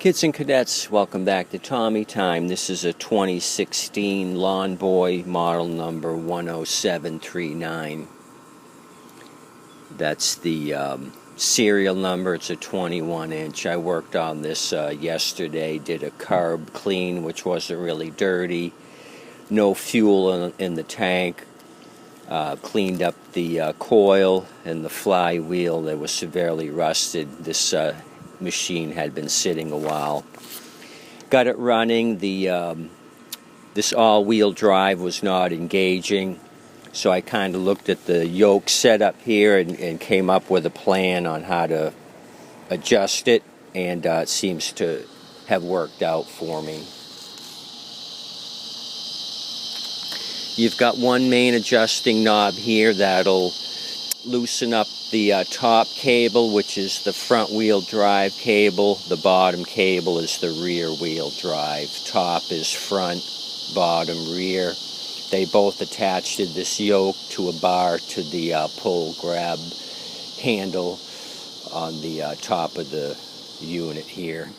Kids and cadets, welcome back to Tommy Time. This is a 2016 Lawn Boy model number 10739. That's the serial number. It's a 21-inch. I worked on this yesterday, did a carb clean, which wasn't really dirty. No fuel in the tank. Cleaned up the coil and the flywheel that was severely rusted. This machine had been sitting a while. Got it running. This all-wheel drive was not engaging, so I kind of looked at the yoke setup here and came up with a plan on how to adjust it, and it seems to have worked out for me. You've got one main adjusting knob here that'll loosen up the top cable, which is the front wheel drive cable. The bottom cable is the rear wheel drive. Top is front, bottom rear. They both attach to this yoke to a bar to the pull grab handle on the top of the unit here.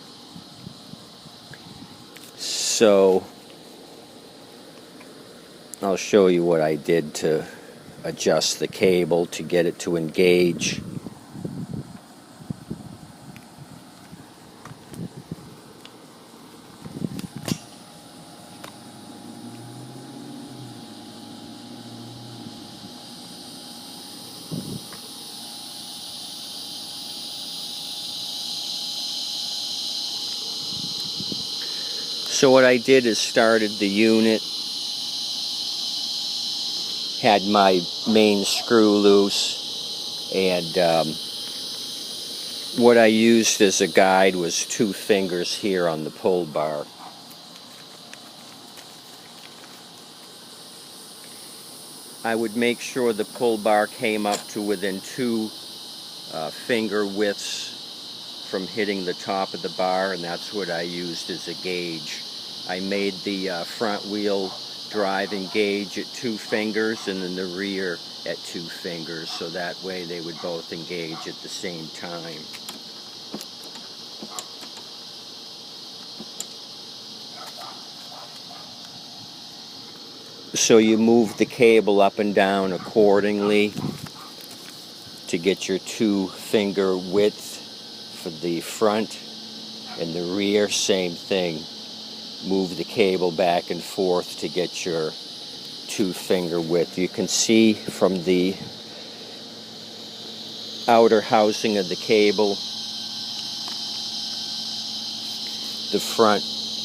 So I'll show you what I did to adjust the cable to get it to engage. So what I did is started the unit, had my main screw loose, and what I used as a guide was 2 fingers here on the pull bar. I would make sure the pull bar came up to within 2 finger widths from hitting the top of the bar, and that's what I used as a gauge. I made the front wheel drive engage at 2 fingers and then the rear at 2 fingers, so that way they would both engage at the same time. So you move the cable up and down accordingly to get your 2 finger width for the front, and the rear same thing. Move the cable back and forth to get your 2 finger width. You can see from the outer housing of the cable, the front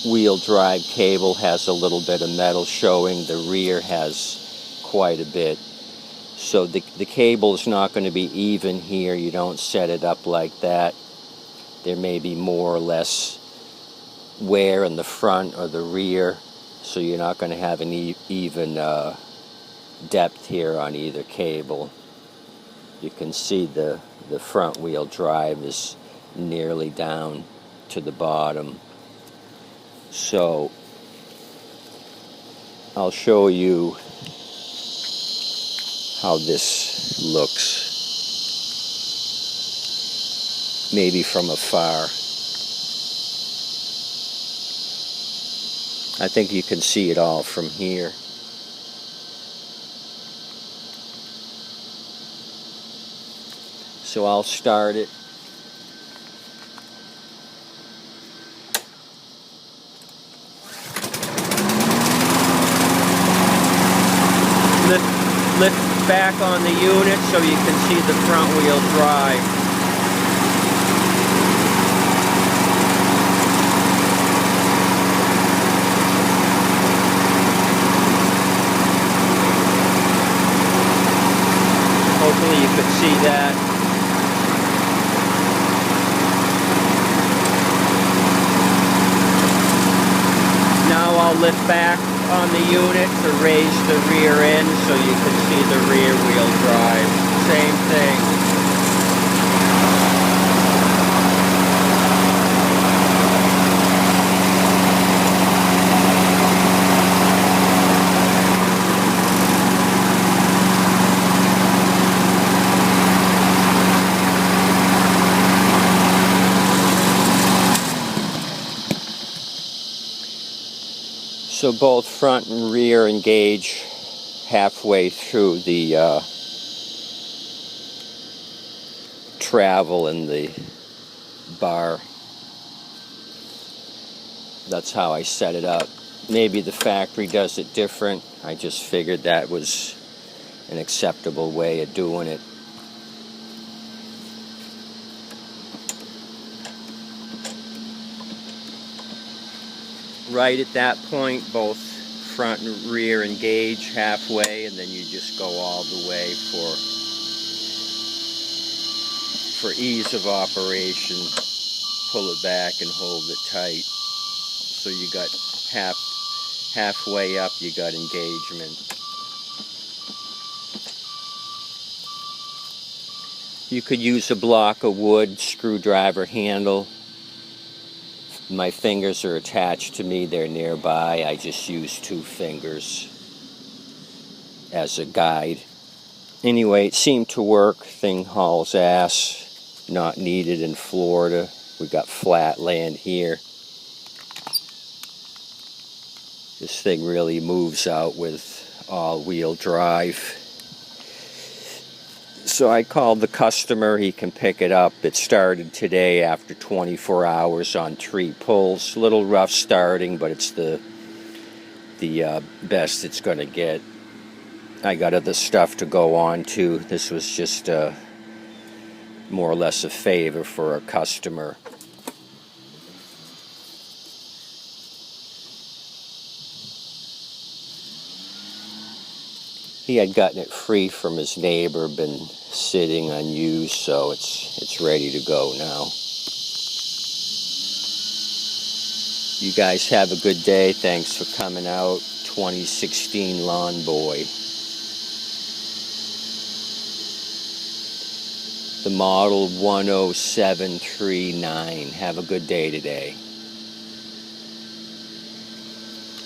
wheel drive cable has a little bit of metal showing. The rear has quite a bit. So the cable is not going to be even here. You don't set it up like that. There may be more or less wear in the front or the rear, so you're not going to have an even depth here on either cable. You can see the front wheel drive is nearly down to the bottom. So I'll show you how this looks, maybe from afar. I think you can see it all from here. So I'll start it. Lift back on the unit so you can see the front wheel drive. Hopefully you could see that. Now I'll lift back on the unit to raise the rear end so you can see the rear wheel drive. Same thing. So both front and rear engage halfway through the travel in the bar. That's how I set it up. Maybe the factory does it different. I just figured that was an acceptable way of doing it. Right at that point, both front and rear engage halfway, and then you just go all the way for ease of operation. Pull it back and hold it tight. So you got halfway up, you got engagement. You could use a block of wood, screwdriver handle. My fingers are attached to me, they're nearby. I just use 2 fingers as a guide. Anyway, it seemed to work. Thing hauls ass. Not needed in Florida. We got flat land here. This thing really moves out with all-wheel drive. So I called the customer. He can pick it up. It started today after 24 hours on 3 pulls. A little rough starting, but it's the best it's going to get. I got other stuff to go on to. This was just more or less a favor for a customer. He had gotten it free from his neighbor, been sitting unused, so it's ready to go now. You guys have a good day. Thanks for coming out. 2016 Lawn Boy. The model 10739. Have a good day today.